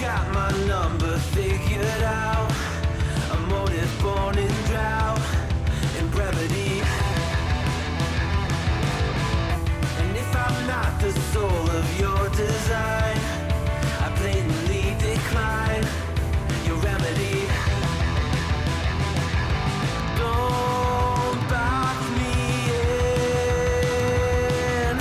got my number figured out. A motive born in drought and brevity. And if I'm not the soul of your design, I blatantly decline your remedy. Don't box me in,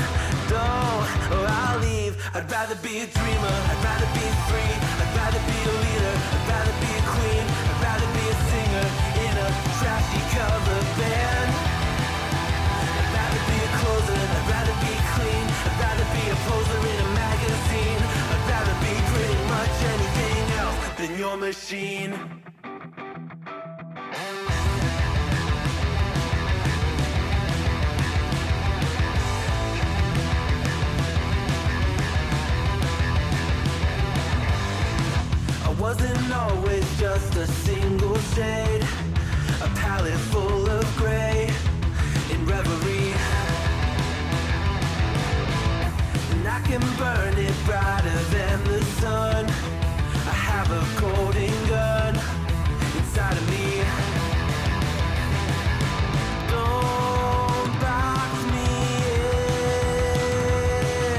don't, or I'll leave. I'd rather be a dreamer, I'd rather be free, I'd rather be a leader, I'd rather be a queen, I'd rather be a singer in a trashy cover band. I'd rather be a closer, I'd rather be clean, I'd rather be a poser in a magazine, I'd rather be pretty much anything else than your machine. Wasn't always just a single shade, a palette full of gray in reverie. And I can burn it brighter than the sun. I have a golden gun inside of me. Don't box me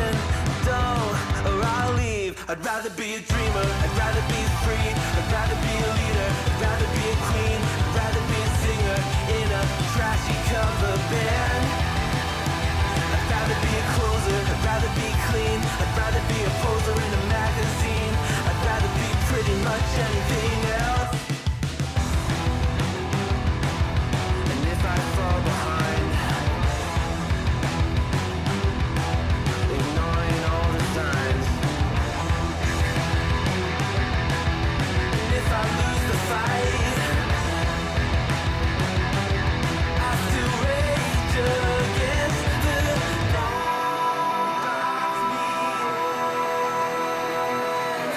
in, don't, or I'll leave. I'd rather be a dreamer, I'd rather be free, I'd rather be a leader, I'd rather be a queen, I'd rather be a singer in a trashy cover band. I'd rather be a closer, I'd rather be clean, I'd rather be a poser in a magazine, I'd rather be pretty much anything else. And if I fall behind, ignoring all the signs, if I lose the fight, I still rage against the box me in.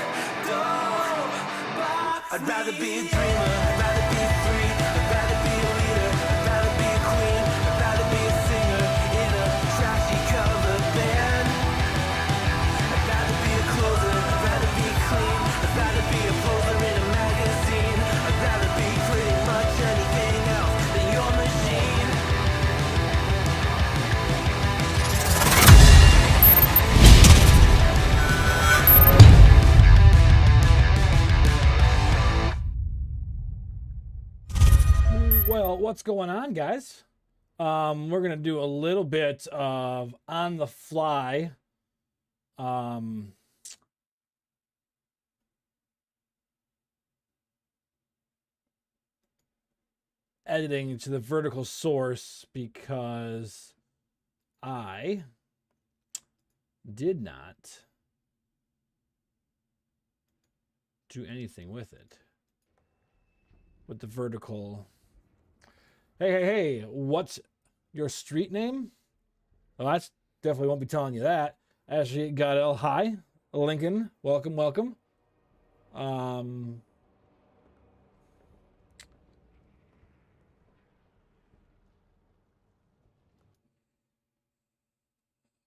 Don't box. I'd rather be a dreamer, I'd rather be free, I'd rather be a leader, I'd rather be a queen, I'd rather be a singer in a trashy cover band. I'd rather be a closer, I'd rather be clean, I'd rather be a poser in a magazine, I'd rather be pretty much anything else than your machine. Well, what's going on, guys? We're gonna do a little bit of on the fly editing to the vertical source because I did not do anything with it. With the vertical. Hey, what's your street name? Well, that's definitely won't be telling you that. Actually, got it. Hi, Lincoln. Welcome.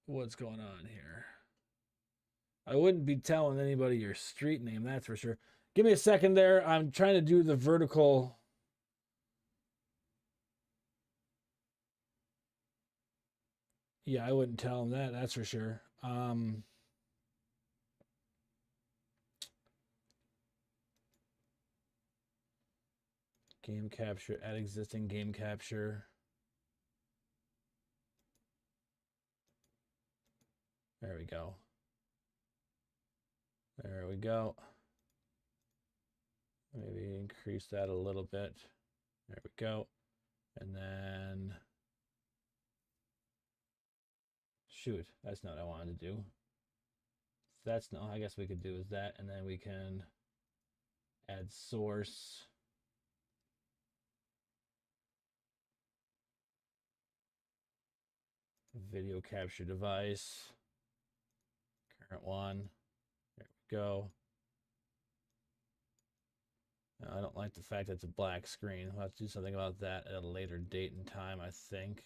What's going on here? I wouldn't be telling anybody your street name, that's for sure. Give me a second there. I'm trying to do the vertical. Yeah, I wouldn't tell them that, that's for sure. Game capture, add existing game capture. There we go. There we go. Maybe increase that a little bit. There we go. And then, shoot, that's not what I wanted to do. That's not, I guess we could do is that, and then we can add source. Video capture device. Current one. There we go. I don't like the fact that it's a black screen. We'll have to do something about that at a later date and time, I think.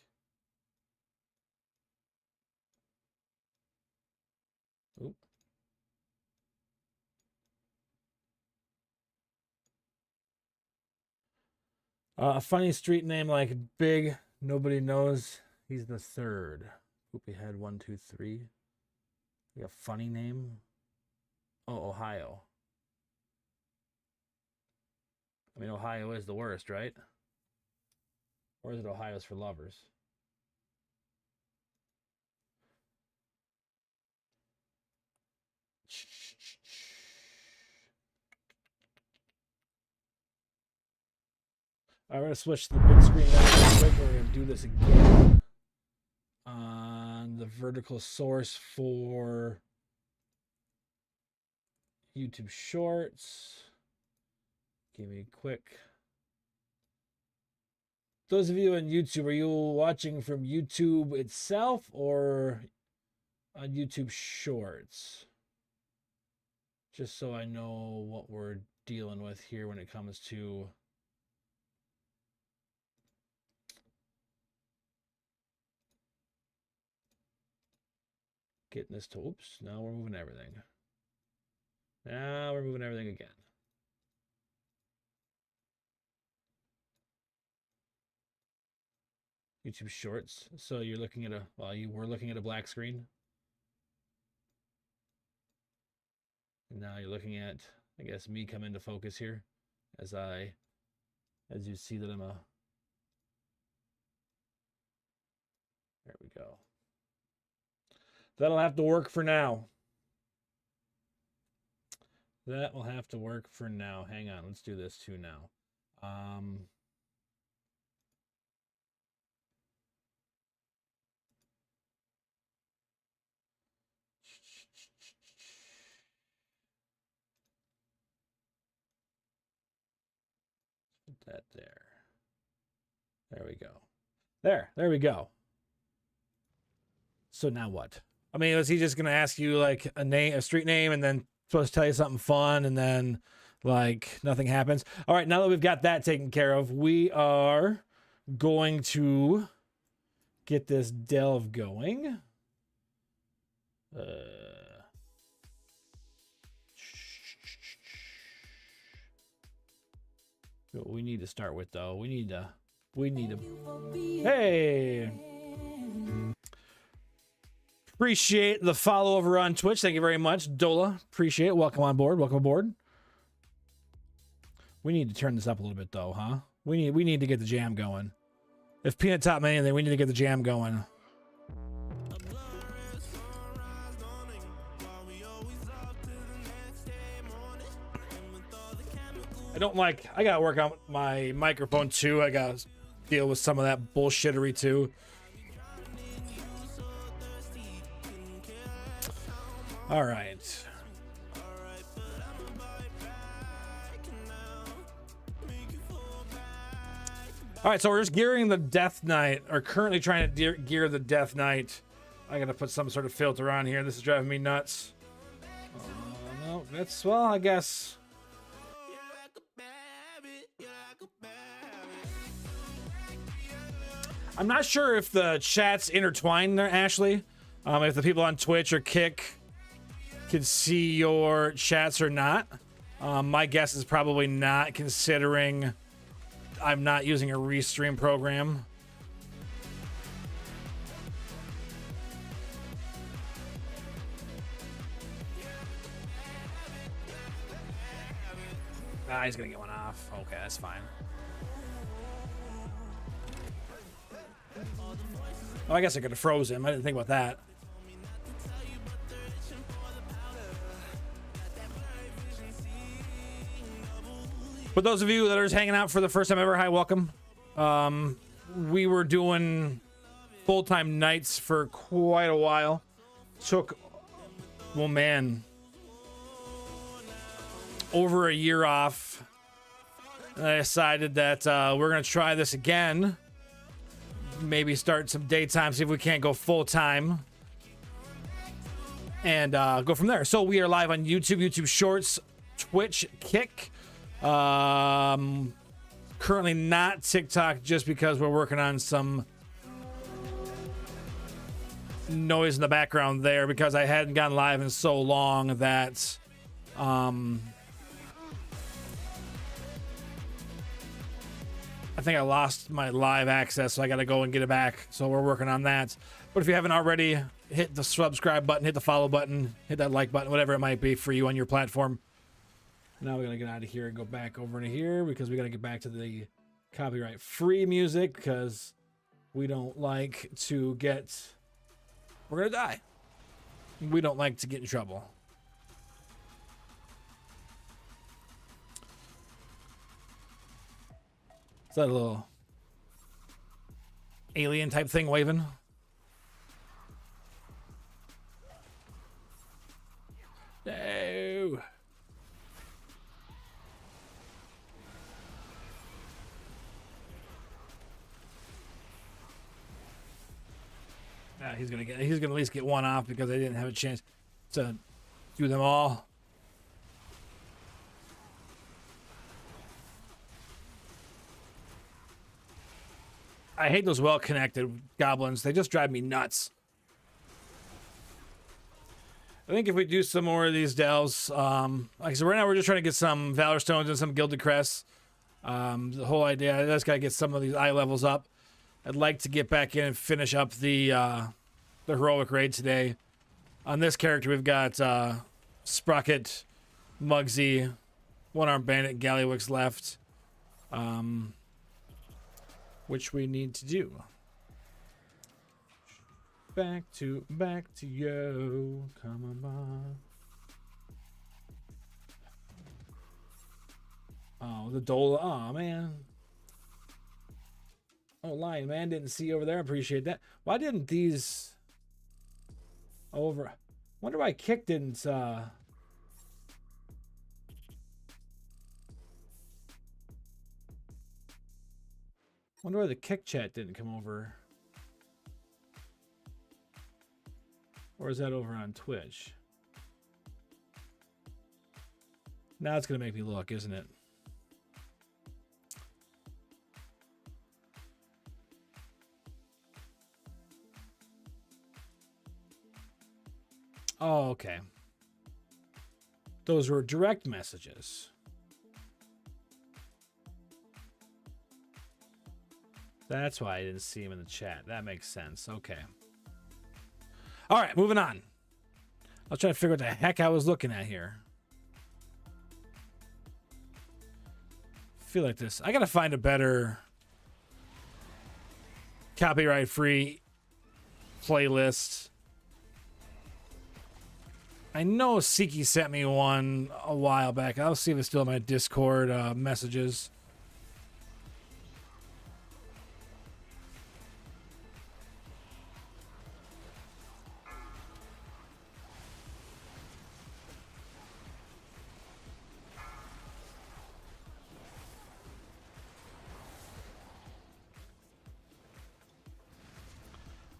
Oop. A funny street name like Big, nobody knows. He's the third. Poopy head 1, 2, 3. You got a funny name? Oh, Ohio. I mean, Ohio is the worst, right? Or is it Ohio's for lovers? All right, we're going to switch to the big screen now real quick. We're going to do this again on the vertical source for YouTube Shorts. Give me a quick. Those of you on YouTube, are you watching from YouTube itself or on YouTube Shorts? Just so I know what we're dealing with here when it comes to getting this to, oops, now we're moving everything. Now we're moving everything again. YouTube Shorts. So you're looking at you were looking at a black screen. And now you're looking at, I guess, me come into focus here as you see that I'm there we go. That'll have to work for now. That will have to work for now. Hang on, let's do this too now. Put that there. There we go. There we go. So now what? I mean, was he just gonna ask you like a street name, and then supposed to tell you something fun, and then like nothing happens? All right, now that we've got that taken care of, we are going to get this delve going. What we need to start with, though, we need to. Hey. Appreciate the follow over on Twitch. Thank you very much, Dola. Appreciate it. Welcome on board. Welcome aboard. We need to turn this up a little bit, though, huh? We need to get the jam going. If Peanut taught me anything, we need to get the jam going. I gotta work on my microphone too. I gotta deal with some of that bullshittery too. All right. All right, so we're just gearing the Death Knight, or currently trying to gear the Death Knight. I gotta put some sort of filter on here. This is driving me nuts. No, that's, well, I guess. I'm not sure if the chat's intertwined there, Ashley. If the people on Twitch or Kick can see your chats or not. My guess is probably not, considering I'm not using a restream program. He's gonna get one off. Okay, that's fine. Oh, I guess I could have froze him. I didn't think about that. For those of you that are just hanging out for the first time ever, hi, welcome. We were doing full-time nights for quite a while. Took, well, man, over a year off. And I decided that we're going to try this again. Maybe start some daytime, see if we can't go full-time. And go from there. So we are live on YouTube, YouTube Shorts, Twitch, Kick. Currently not TikTok, just because we're working on some noise in the background there, because I hadn't gone live in so long that I think I lost my live access, so I got to go and get it back. So we're working on that. But if you haven't already, hit the subscribe button, hit the follow button, hit that like button, whatever it might be for you on your platform. Now we're going to get out of here and go back over to here because we got to get back to the copyright free music because we don't like to get... We're going to die. We don't like to get in trouble. Is that a little alien type thing waving? No. He's gonna at least get one off because I didn't have a chance to do them all. I hate those well-connected goblins. They just drive me nuts. I think if we do some more of these delves, like I said, right now we're just trying to get some Valor Stones and some Gilded Crests. The whole idea, I just gotta get some of these eye levels up. I'd like to get back in and finish up the heroic raid today. On this character, we've got Sprocket, Muggsy, One-Armed Bandit, Gallywix left. Which we need to do. Back to you. Come on. Oh, the Dola. Oh, man. Oh, Lion Man, didn't see over there. Appreciate that. Why didn't these over? Wonder why Kick didn't. Wonder why the Kick chat didn't come over. Or is that over on Twitch? Now it's gonna make me look, isn't it? Oh, okay. Those were direct messages. That's why I didn't see him in the chat. That makes sense. Okay. All right, moving on. I'll try to figure out what the heck I was looking at here. I feel like this. I gotta find a better copyright-free playlist. I know Siki sent me one a while back. I'll see if it's still in my Discord messages.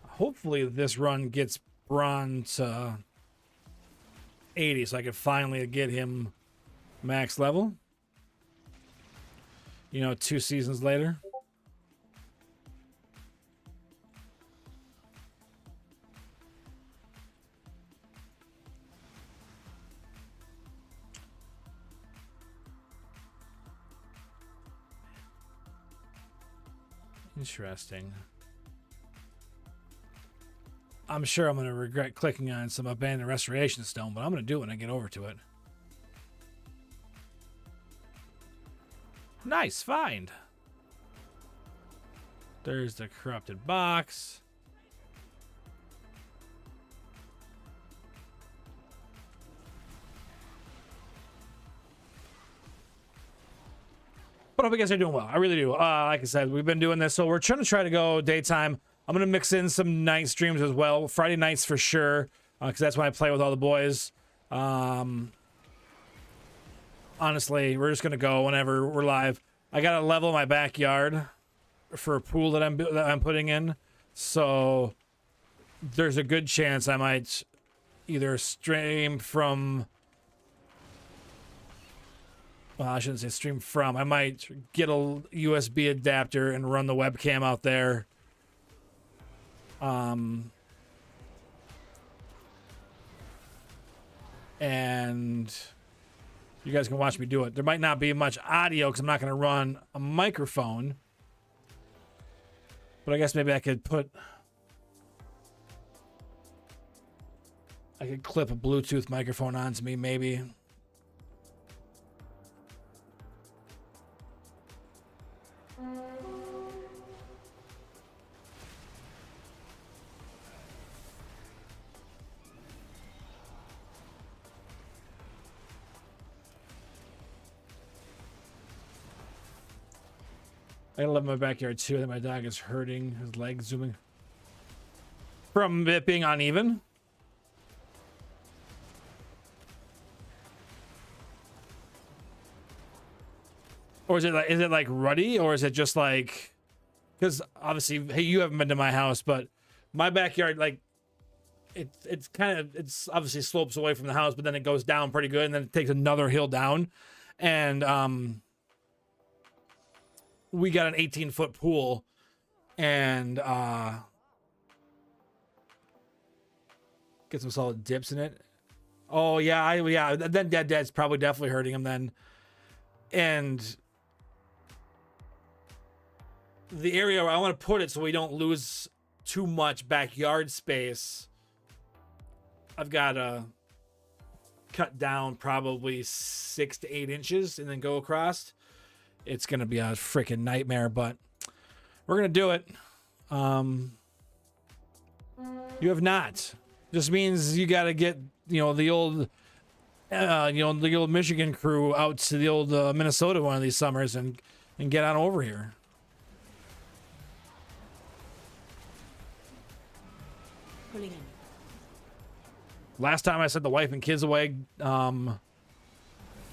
Hopefully this run gets Braun to 80 so I can finally get him max level. You know, 2 seasons later. Interesting. I'm sure I'm going to regret clicking on some abandoned restoration stone, but I'm going to do it when I get over to it. Nice find. There's the corrupted box. But I hope you guys are doing well. I really do. Like I said, we've been doing this, so we're trying to go daytime. I'm going to mix in some night streams as well. Friday nights for sure, because that's when I play with all the boys. Honestly, we're just going to go whenever we're live. I got to level my backyard for a pool that I'm putting in. So there's a good chance I might either stream from... Well, I shouldn't say stream from. I might get a USB adapter and run the webcam out there. And you guys can watch me do it. There might not be much audio because I'm not going to run a microphone, But I guess maybe I could clip a Bluetooth microphone onto me, maybe. I live in my backyard too. That my dog is hurting his leg, zooming from it being uneven. Or is it like ruddy, or is it just like, because obviously, hey, you haven't been to my house, but my backyard, like it's obviously slopes away from the house, but then it goes down pretty good, and then it takes another hill down, and we got an 18-foot pool, and get some solid dips in it. Oh yeah, then that's probably definitely hurting him then. And the area where I want to put it so we don't lose too much backyard space, I've got to cut down probably 6 to 8 inches and then go across. It's going to be a freaking nightmare, but we're going to do it. You have not. Just means you got to get, the old Michigan crew out to the old Minnesota one of these summers and get on over here. Pulling in. Last time I sent the wife and kids away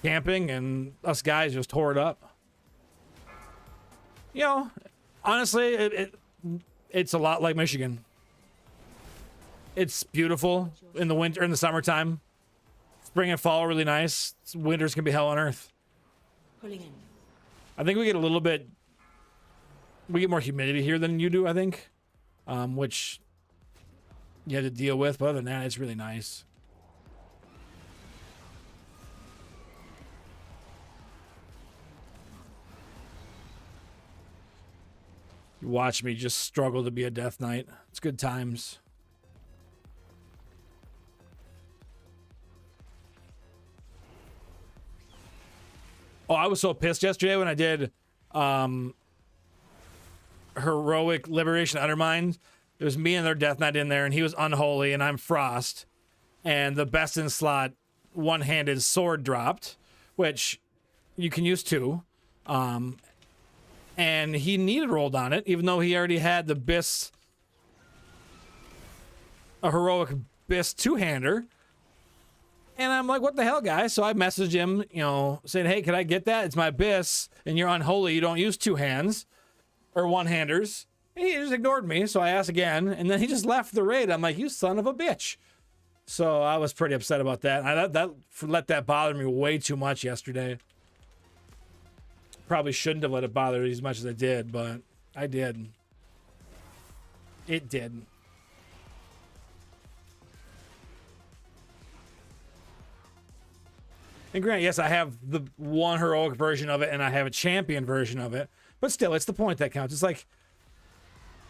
camping, and us guys just tore it up. Honestly, it's a lot like Michigan. It's beautiful in the winter, in the summertime. Spring and fall are really nice. Winters can be hell on earth. Pulling in. I think we get more humidity here than you do, I think. Which you have to deal with, but other than that, it's really nice. You watch me just struggle to be a death knight. It's good times. Oh, I was so pissed yesterday when I did Heroic Liberation Undermined. There was me and their Death Knight in there, and he was Unholy, and I'm Frost. And the best in slot one-handed sword dropped, which you can use two. And he needed rolled on it, even though he already had the Biss, a Heroic Biss two-hander. And I'm like, what the hell, guys? So I messaged him, saying, hey, can I get that? It's my Biss, and you're Unholy. You don't use two hands or one-handers. And he just ignored me, so I asked again, and then he just left the raid. I'm like, you son of a bitch. So I was pretty upset about that. I let that bother me way too much yesterday. Probably shouldn't have let it bother me as much as I did, but I did. It did. And granted, yes, I have the one heroic version of it, and I have a champion version of it. But still, it's the point that counts. It's like,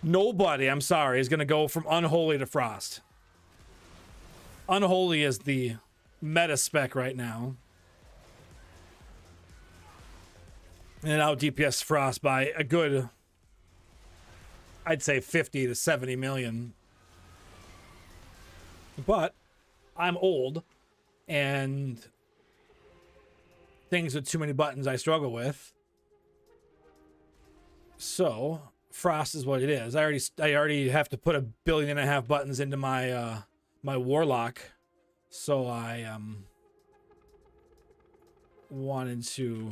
nobody, I'm sorry, is going to go from Unholy to Frost. Unholy is the meta spec right now. And it out DPS Frost by a good, I'd say 50 to 70 million. But I'm old, and things with too many buttons I struggle with. So Frost is what it is. I already have to put 1.5 billion buttons into my my Warlock. So I wanted to,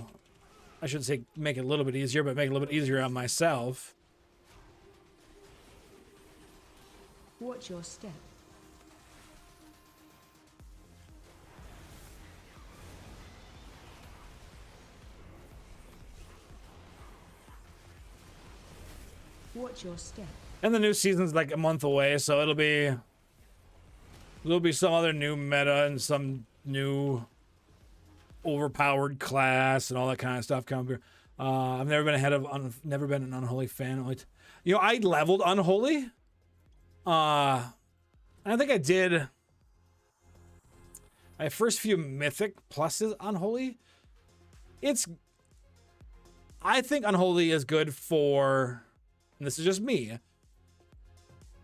I shouldn't say make it a little bit easier, but make it a little bit easier on myself. Watch your step. Watch your step. And the new season's like a month away, so there'll be some other new meta and some new overpowered class and all that kind of stuff coming. I've never been never been an Unholy fan. You know, I leveled Unholy. I think I did my first few Mythic pluses Unholy. I think Unholy is good for, and this is just me,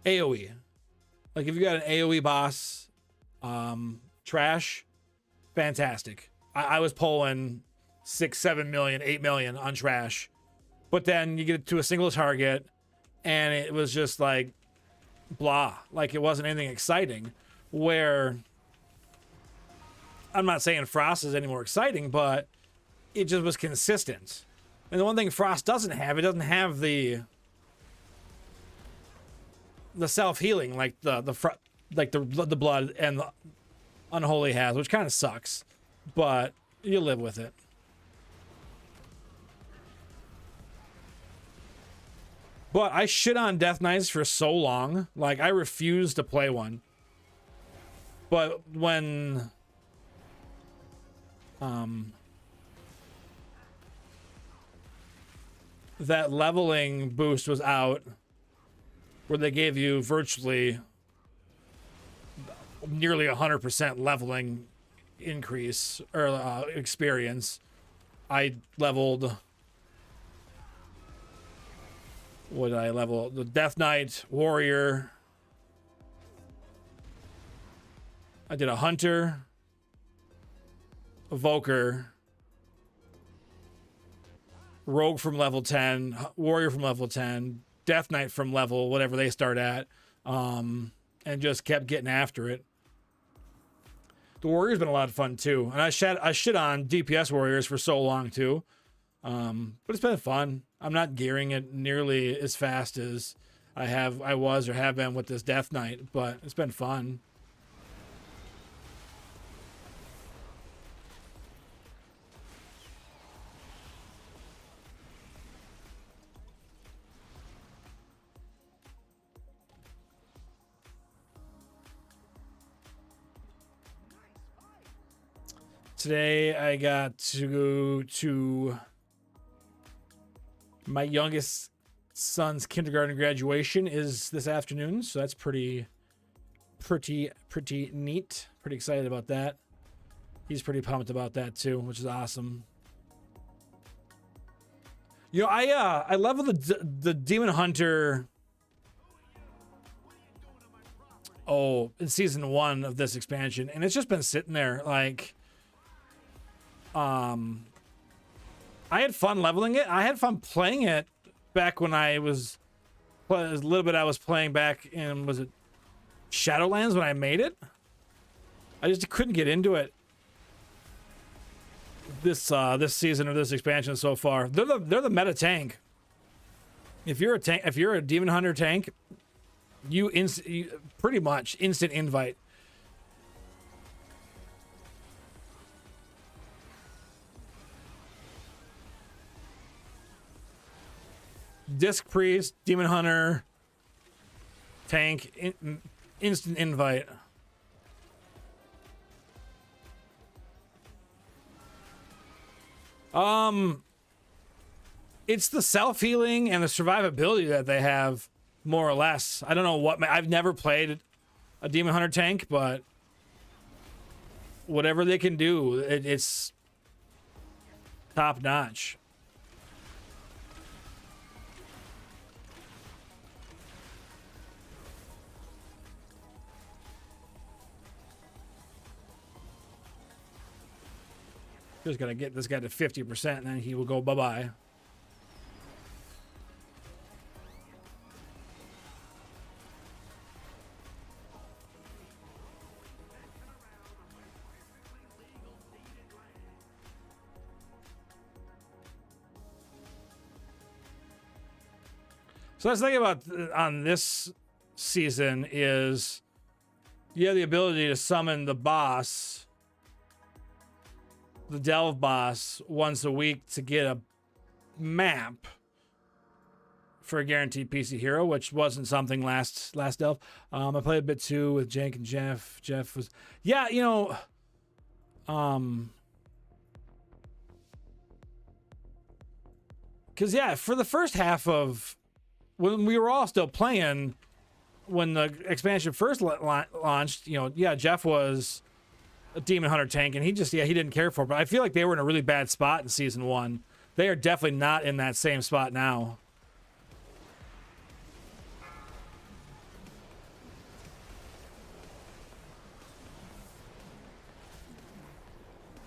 AoE. Like if you got an AoE boss, trash, fantastic. I was pulling 6, 7 million, 8 million on trash, but then you get to a single target and it was just like blah, like it wasn't anything exciting. Where I'm not saying Frost is any more exciting, but it just was consistent. And the one thing Frost doesn't have, it doesn't have the self-healing like the blood and the Unholy has, which kind of sucks, but you live with it. But I shit on Death Knights for so long. Like, I refused to play one. But when that leveling boost was out, where they gave you virtually nearly 100% leveling increase or experience, I leveled. What did I level? The Death Knight, Warrior. I did a Hunter, Evoker, Rogue from level 10, Warrior from level 10, Death Knight from level whatever they start at, and just kept getting after it. The Warrior's been a lot of fun too, and I shit on DPS Warriors for so long too, but it's been fun. I'm not gearing it nearly as fast as I was or have been with this Death Knight, but it's been fun. Today I got to go to my youngest son's kindergarten graduation is this afternoon, so that's pretty neat. Pretty excited about that. He's pretty pumped about that too, which is awesome. You know, I leveled the Demon Hunter in season 1 of this expansion, and it's just been sitting there like I had fun leveling it. I had fun playing it back when I was a little bit. I was playing back in, was it Shadowlands when I made it? I just couldn't get into it this season of this expansion so far. They're the meta tank. If you're a Demon Hunter tank, you pretty much instant invite. Disc Priest, Demon Hunter, tank, instant invite. It's the self-healing and the survivability that they have, more or less. I don't know what, I've never played a Demon Hunter tank, but whatever they can do, it's top notch. Just gotta get this guy to 50%, and then he will go bye-bye. So that's the thing about on this season is you have the ability to summon the boss, the Delve boss, once a week to get a map for a guaranteed PC hero, which wasn't something last Delve. I played a bit too with Jank and Jeff. Jeff was, yeah, you know, Because, yeah, for the first half of when we were all still playing, when the expansion first launched, you know, yeah, Jeff was a Demon Hunter tank, and he didn't care for it. But I feel like they were in a really bad spot in Season 1. They are definitely not in that same spot now.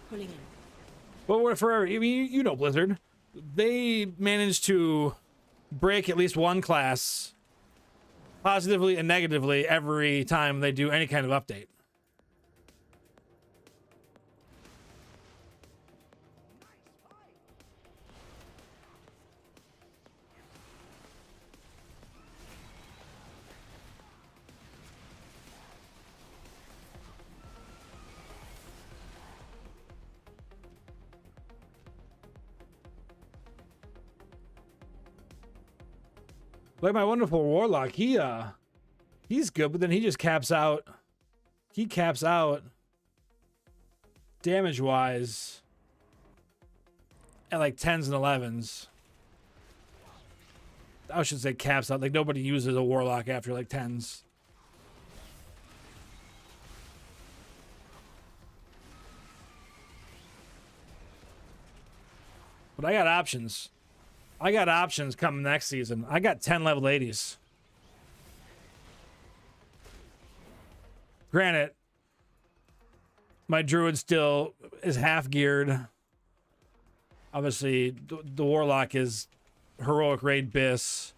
Pulling in. But for, I mean, you know Blizzard. They managed to break at least one class positively and negatively every time they do any kind of update. Like my wonderful Warlock, he's good, but then he just caps out. He caps out damage-wise at like 10s and 11s. I should say caps out. Like nobody uses a Warlock after like 10s. But I got options. I got options coming next season. I got 10 level 80s. Granted, my druid still is half geared. Obviously, the Warlock is heroic raid bis.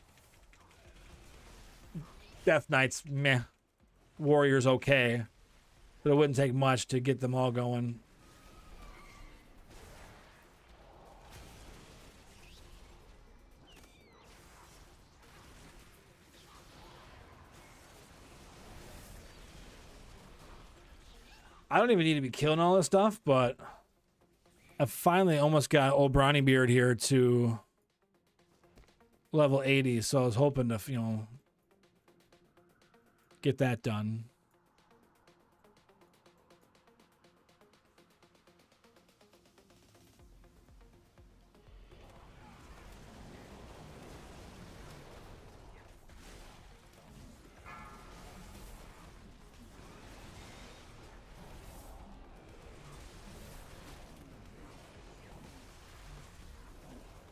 Death Knight's meh. Warrior's okay. But it wouldn't take much to get them all going. I don't even need to be killing all this stuff, but I finally almost got old Brawny Beard here to level 80, so I was hoping to, you know, get that done.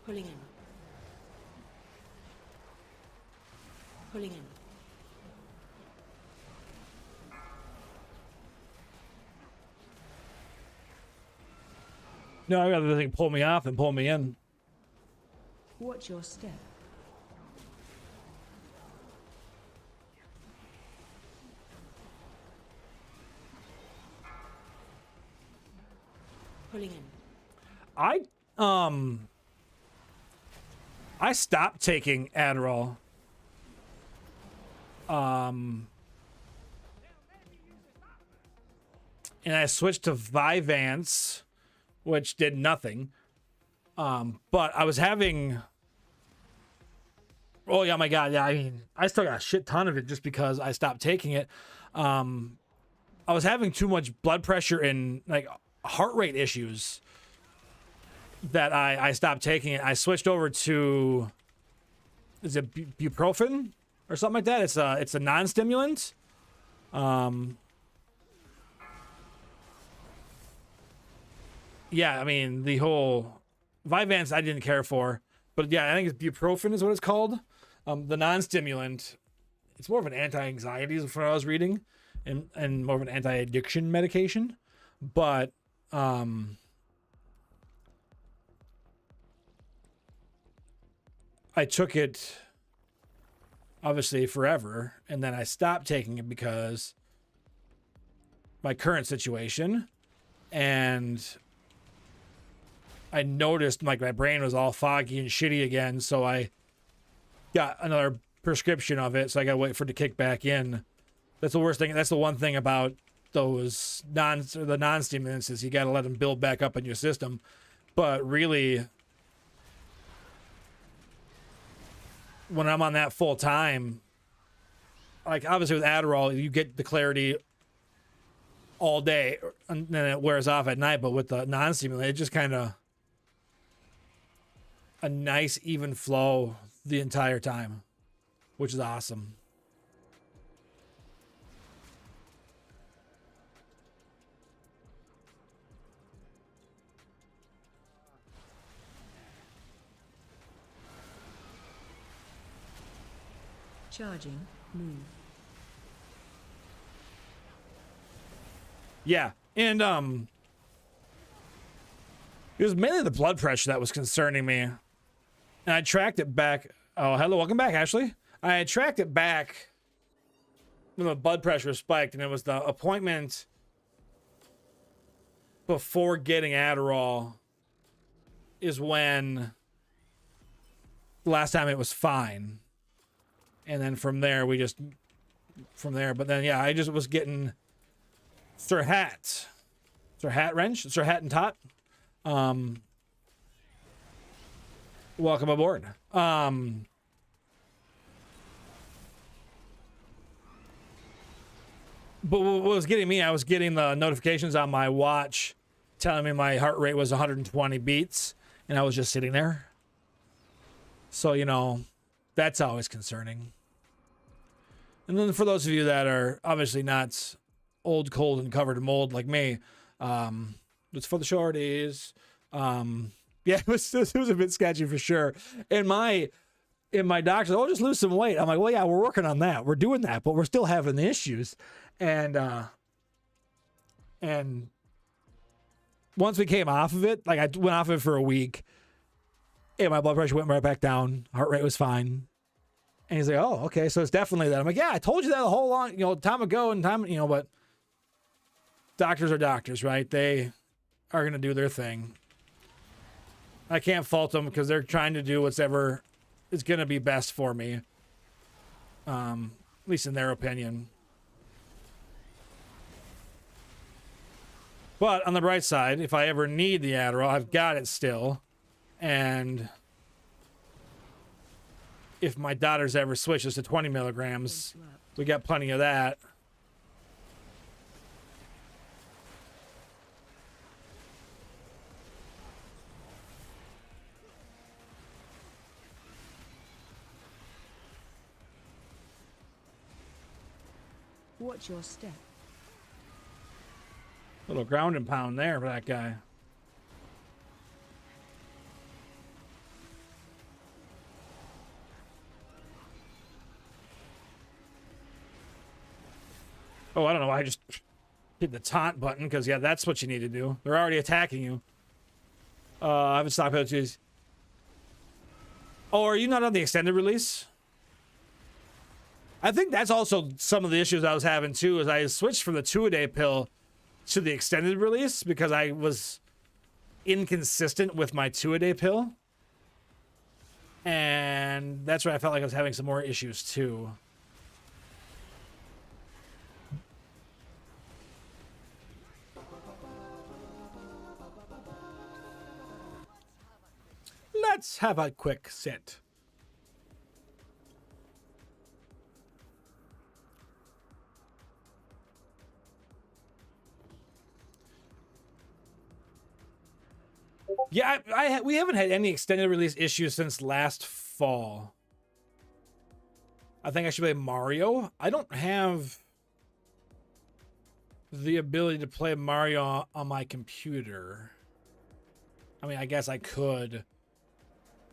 Pulling in. Pulling in. No, I got the thing pull me off and pull me in. Watch your step. Pulling in. I stopped taking Adderall. And I switched to Vyvanse, which did nothing. But I was having... Oh, yeah, my God. Yeah, I mean, I still got a shit ton of it just because I stopped taking it. I was having too much blood pressure and, like, heart rate issues that I stopped taking it. I switched over to... Is it buprofen or something like that? It's a non-stimulant. Yeah, I mean, the whole Vyvanse I didn't care for, but yeah, I think it's buprofen is what it's called. The non-stimulant, it's more of an anti-anxiety is what I was reading, and more of an anti-addiction medication. But I took it obviously forever, and then I stopped taking it because my current situation, and I noticed like my brain was all foggy and shitty again, so I got another prescription of it, so I gotta wait for it to kick back in. That's the worst thing. That's the one thing about those the non-stimulants is you gotta let them build back up in your system. But really, when I'm on that full time, like obviously with Adderall, you get the clarity all day and then it wears off at night. But with the non-stimulant, it just kind of a nice even flow the entire time, which is awesome. Charging. Move. Yeah, and it was mainly the blood pressure that was concerning me. And I tracked it back. Oh, hello, welcome back, Ashley. I had tracked it back when the blood pressure spiked, and it was the appointment before getting Adderall is when last time it was fine. And then from there, but then, yeah, I just was getting Sir Hat Wrench, Sir Hat and Tot. Welcome aboard. But what was getting me, I was getting the notifications on my watch telling me my heart rate was 120 beats, and I was just sitting there. So, you know, that's always concerning. And then for those of you that are obviously not old, cold, and covered in mold like me, it's for the shorties. Yeah, it was a bit sketchy for sure. And my doctor, oh, just lose some weight. I'm like, well, yeah, we're working on that. We're doing that, but we're still having the issues. And once we came off of it, like I went off of it for a week, and my blood pressure went right back down. Heart rate was fine. And he's like, oh, okay, so it's definitely that. I'm like, yeah, I told you that a whole long, time ago and time, but doctors are doctors, right? They are going to do their thing. I can't fault them because they're trying to do whatever is going to be best for me. At least in their opinion. But on the bright side, if I ever need the Adderall, I've got it still. And if my daughter's ever switches to 20 milligrams, we got plenty of that. Watch your step. Little ground and pound there for that guy. Oh, I don't know why I just hit the taunt button, because, yeah, that's what you need to do. They're already attacking you. I haven't stopped abilities. Oh, are you not on the extended release? I think that's also some of the issues I was having, too, is I switched from the 2-a-day pill to the extended release because I was inconsistent with my 2-a-day pill. And that's where I felt like I was having some more issues, too. Let's have a quick sit. Yeah, we haven't had any extended release issues since last fall. I think I should play Mario. I don't have the ability to play Mario on my computer. I mean, I guess I could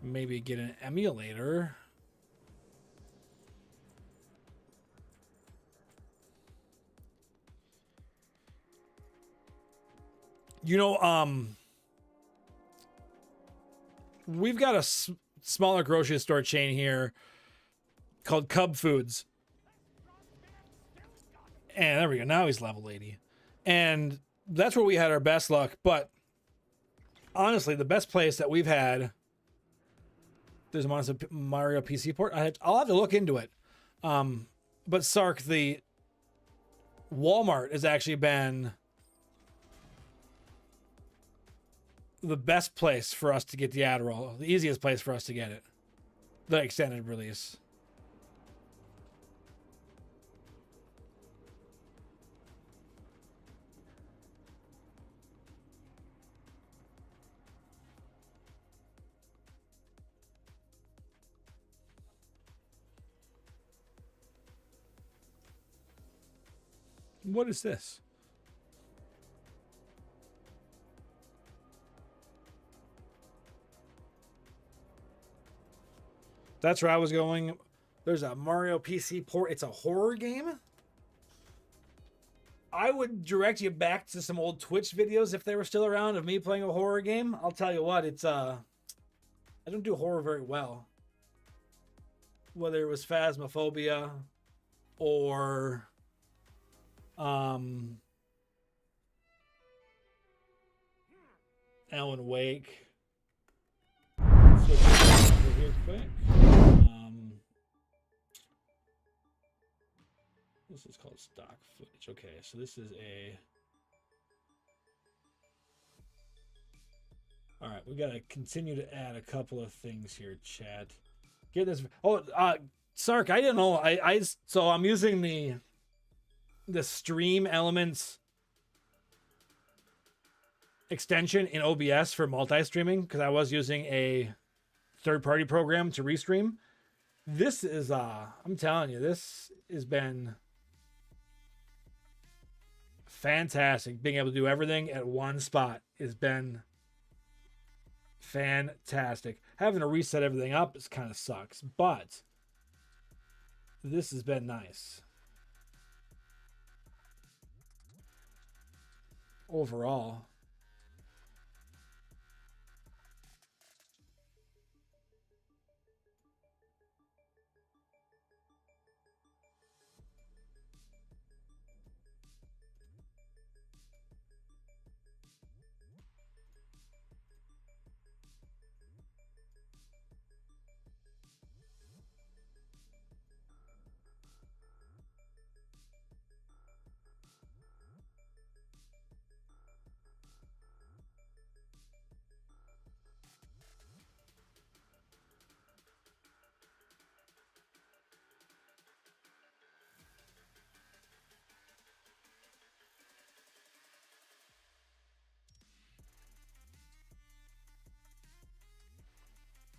maybe get an emulator. We've got a smaller grocery store chain here called Cub Foods. And there we go. Now he's level 80. And that's where we had our best luck. But honestly, the best place that we've had, there's a Mario PC port. I'll have to look into it. But Sark, the Walmart has actually been the best place for us to get the Adderall. The easiest place for us to get it. The extended release. What is this? That's where I was going. There's a Mario PC port. It's a horror game. I would direct you back to some old Twitch videos if they were still around of me playing a horror game. I'll tell you what, it's I don't do horror very well. Whether it was Phasmophobia or Alan Wake. So over here quick. This is called stock footage. Okay, so this is a. All right, we gotta continue to add a couple of things here, chat. Get this. Oh, Sark, I didn't know. So I'm using the Stream Elements extension in OBS for multi-streaming because I was using a third-party program to restream. This is I'm telling you, this has been fantastic. Being able to do everything at one spot has been fantastic. Having to reset everything up is kind of sucks, but this has been nice. Overall.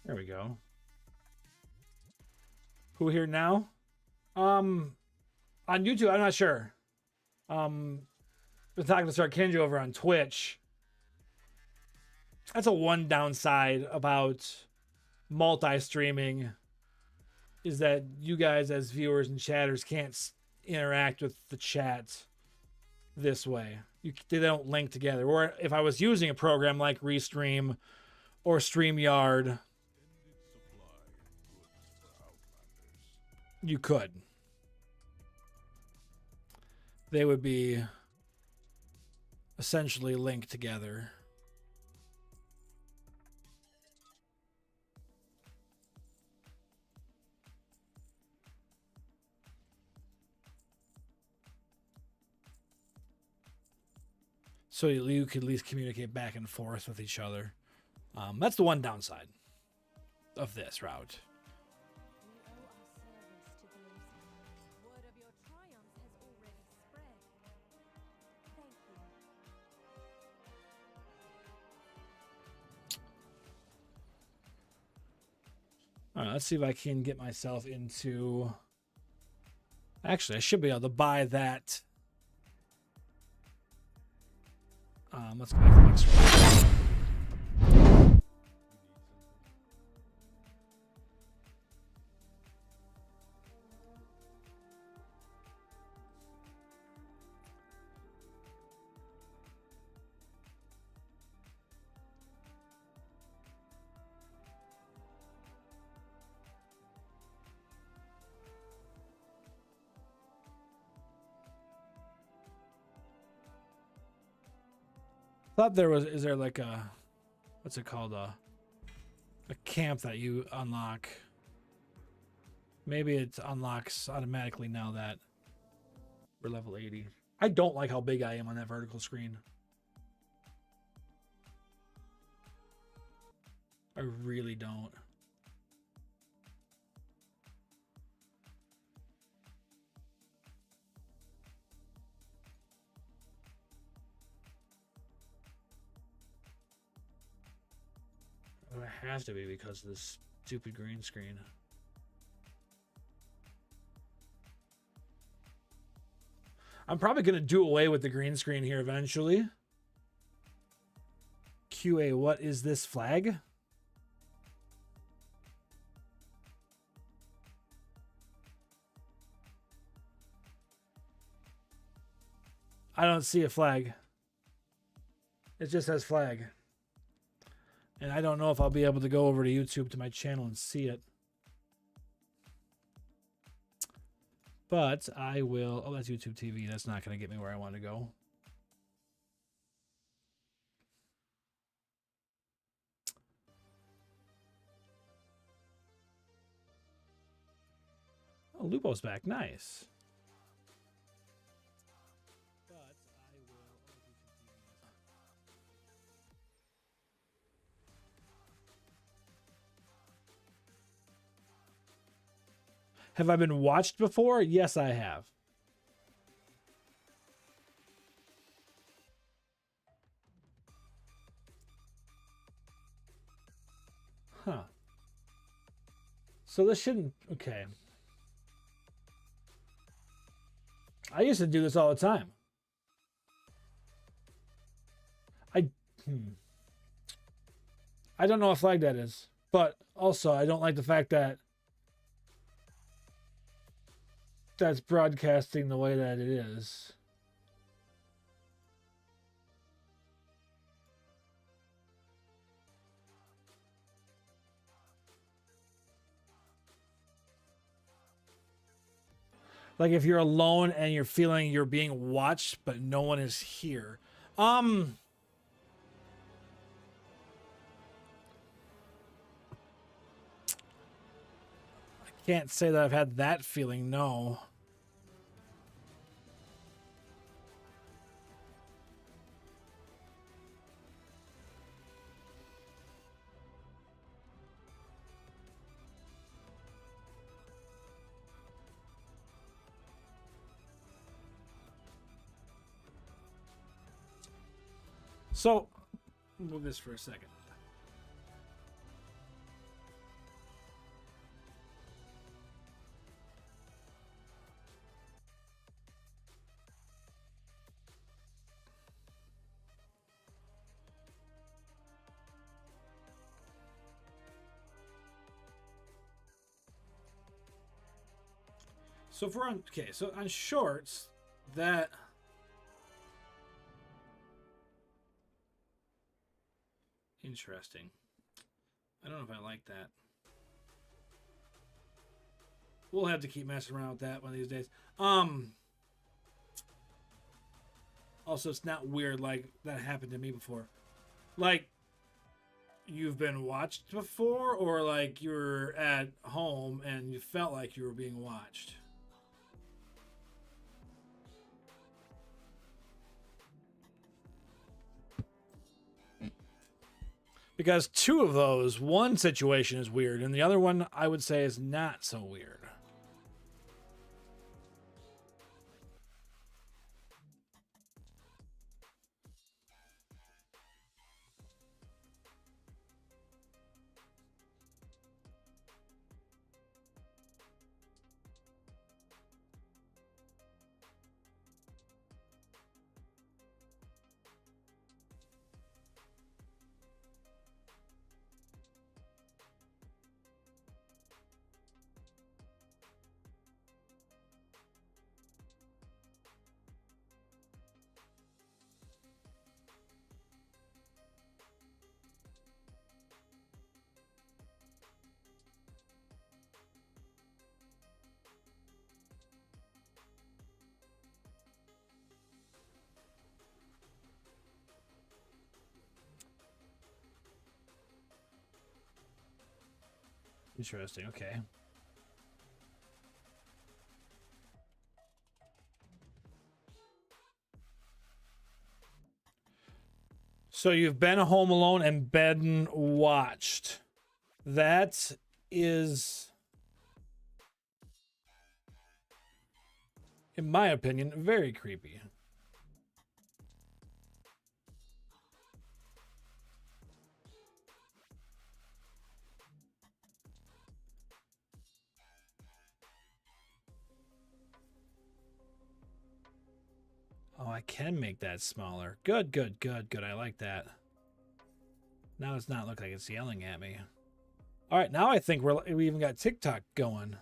There we go. Who here now? On YouTube, I'm not sure. Been talking to Sarkinja over on Twitch. That's a one downside about multi-streaming is that you guys as viewers and chatters can't interact with the chat this way. They don't link together. Or if I was using a program like Restream or StreamYard, you could. They would be essentially linked together. So you could at least communicate back and forth with each other. That's the one downside of this route. All right, let's see if I can get myself into... Actually, I should be able to buy that. Let's go back to the next one. Thought there was, is there like a, what's it called, a camp that you unlock? Maybe it unlocks automatically now that we're level 80. I don't like how big I am on that vertical screen. I really don't. It has to be because of this stupid green screen. I'm probably going to do away with the green screen here eventually. QA, what is this flag? I don't see a flag. It just says flag. And I don't know if I'll be able to go over to YouTube to my channel and see it. But I will. Oh, that's YouTube TV. That's not going to get me where I want to go. Oh, Lupo's back. Nice. But I will. Have I been watched before? Yes, I have. Huh. So this shouldn't... Okay. I used to do this all the time. I don't know what flag that is. But also, I don't like the fact that that's broadcasting the way that it is. Like if you're alone and you're feeling you're being watched, but no one is here. I can't say that I've had that feeling, no. So, move this for a second. So if we're on, okay, so on shorts, that interesting. I don't know if I like that. We'll have to keep messing around with that one of these days. Also, it's not weird like that happened to me before. Like, you've been watched before, or like you're at home and you felt like you were being watched. Because two of those, one situation is weird, and the other one I would say is not so weird. Interesting, okay. So you've been home alone and been watched. That is, in my opinion, very creepy. I can make that smaller. Good, good, good, good. I like that. Now it's not look like it's yelling at me. All right, now I think we even got TikTok going.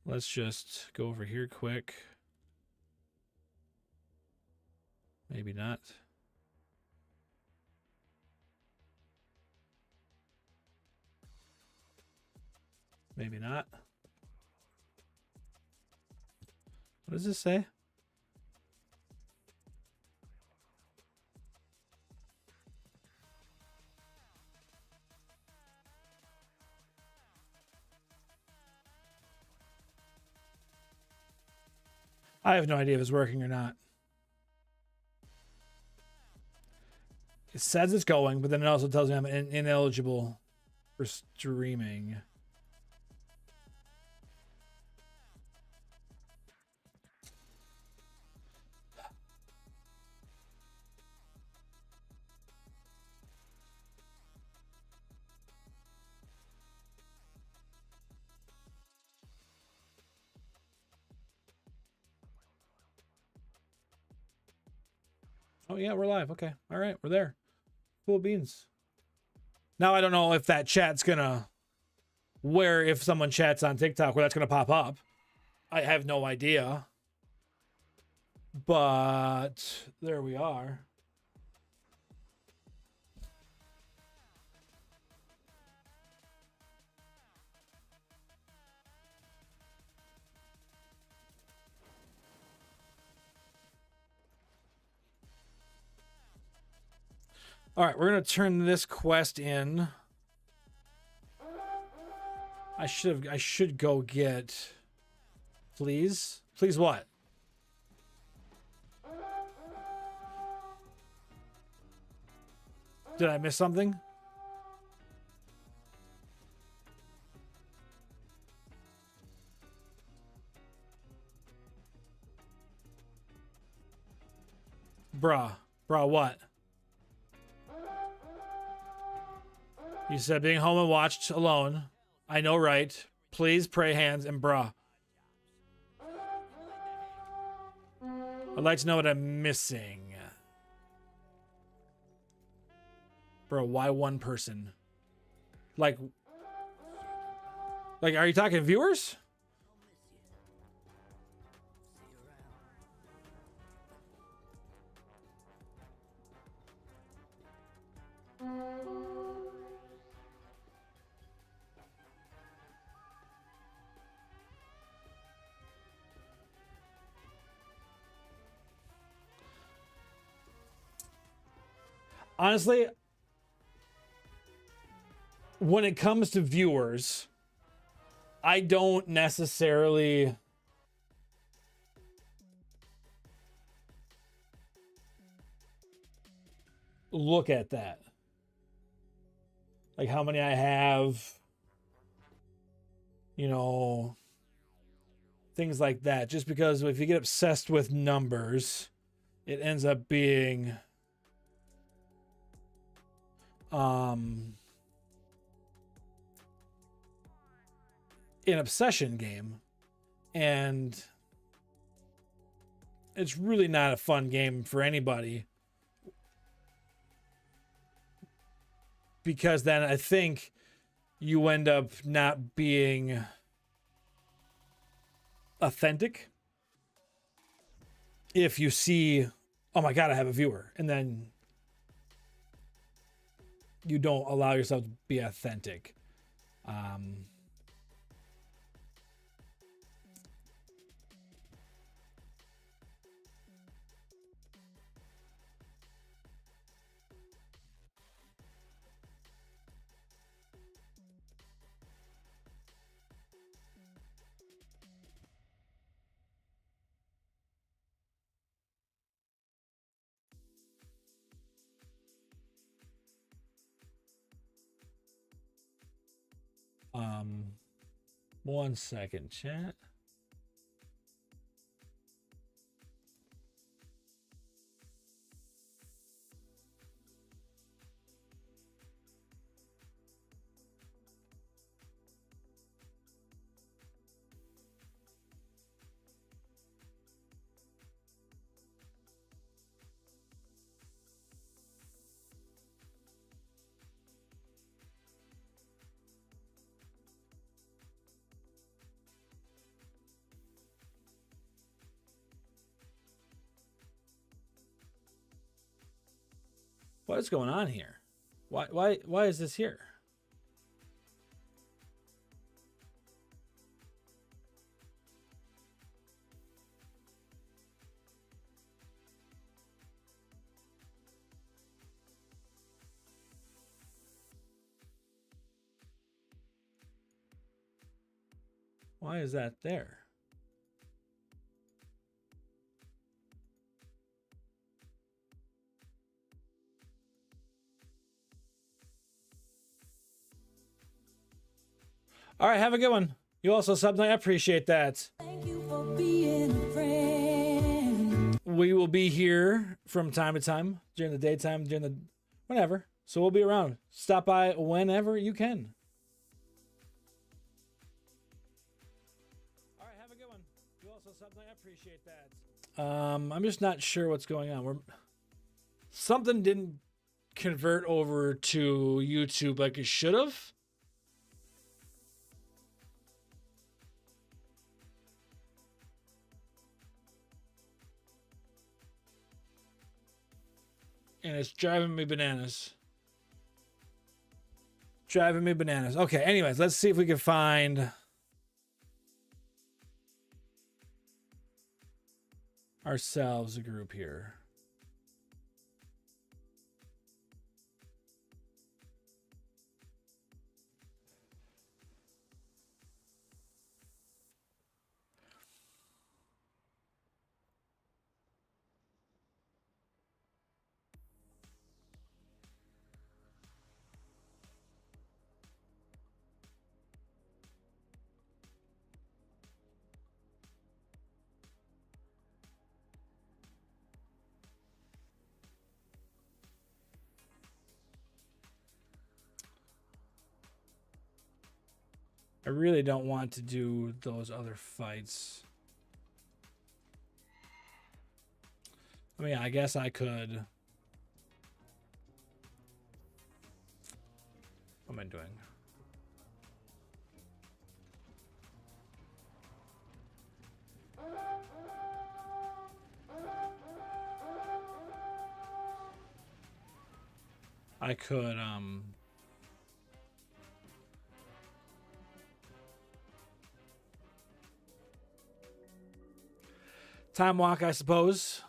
Let's just go over here quick. Maybe not. Maybe not. What does this say? I have no idea if it's working or not. It says it's going, but then it also tells me I'm ineligible for streaming. Oh, yeah, we're live. Okay. All right, we're there. Cool beans. Now, I don't know if that chat's gonna... Where if someone chats on TikTok, where that's gonna pop up. I have no idea. But there we are. All right, we're gonna turn this quest in. I should go get. Please, please, what? Did I miss something? Bruh, what? You said being home and watched alone. I know, right? Please pray hands and bruh. I'd like to know what I'm missing. Bro, why one person? Like, are you talking viewers? Honestly, when it comes to viewers, I don't necessarily look at that. Like how many I have, you know, things like that. Just because if you get obsessed with numbers, it ends up being an obsession game, and it's really not a fun game for anybody, because then I think you end up not being authentic if you see, oh my god, I have a viewer, and then you don't allow yourself to be authentic. One second, chat. What is going on here? Why is this here? Why is that there? All right, have a good one. You also subbed. I appreciate that. Thank you for being a friend. We will be here from time to time, during the daytime, during the whenever. So we'll be around. Stop by whenever you can. All right, have a good one. You also subbed. I appreciate that. I'm just not sure what's going on. Something didn't convert over to YouTube like it should have. And it's driving me bananas. Driving me bananas. Okay, anyways, let's see if we can find ourselves a group here. I really don't want to do those other fights. I mean, I guess I could. What am I doing? I could, time walk, I suppose.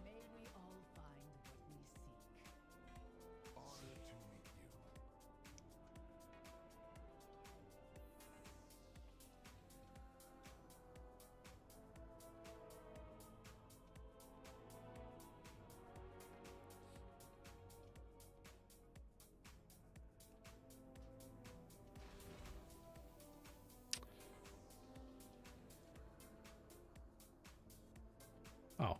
May we all find what we seek. Honor to meet you. Oh.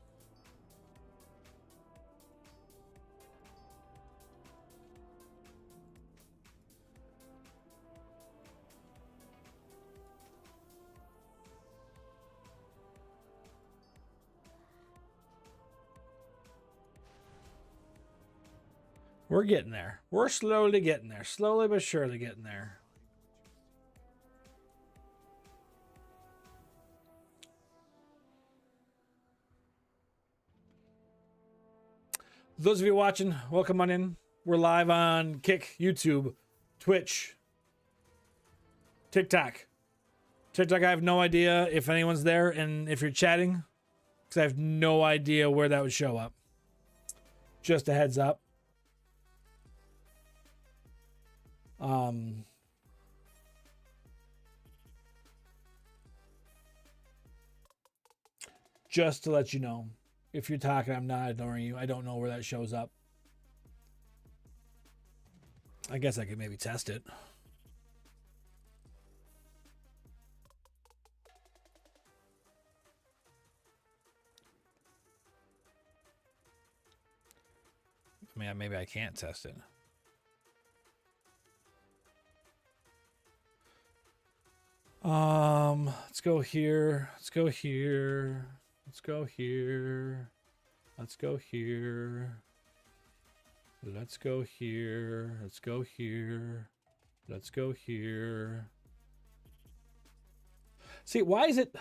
We're getting there. We're slowly getting there. Slowly but surely getting there. Those of you watching, welcome on in. We're live on Kick, YouTube, Twitch, TikTok. TikTok, I have no idea if anyone's there and if you're chatting, because I have no idea where that would show up. Just a heads up. Just to let you know, if you're talking, I'm not ignoring you. I don't know where that shows up. I guess I could maybe test it. I mean, maybe I can't test it. Let's go here. Let's go here. Let's go here. Let's go here. Let's go here. Let's go here. Let's go here. See, why is it...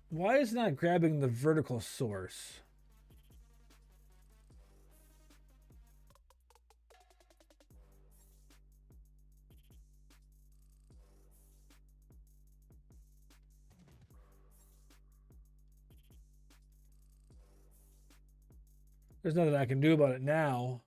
Why is it not grabbing the vertical source? There's nothing I can do about it now.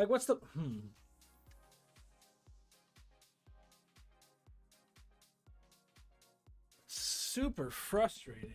Like, what's the... Super frustrating.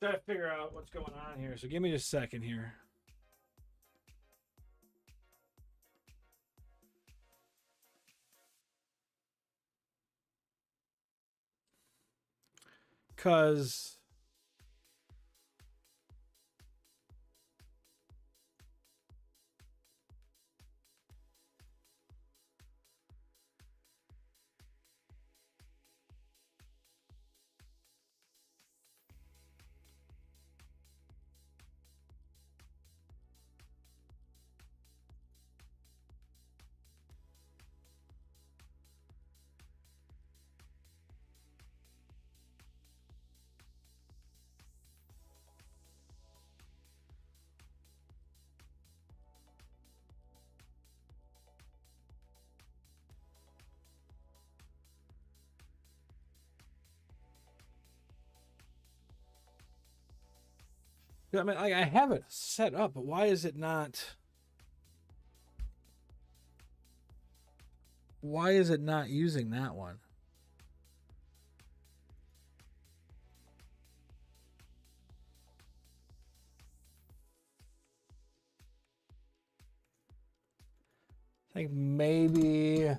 Try to figure out what's going on here. So give me just a second here. Cause I mean, I have it set up, but why is it not? Why is it not using that one? I think maybe.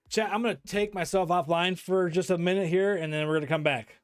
Chat, I'm going to take myself offline for just a minute here, and then we're going to come back.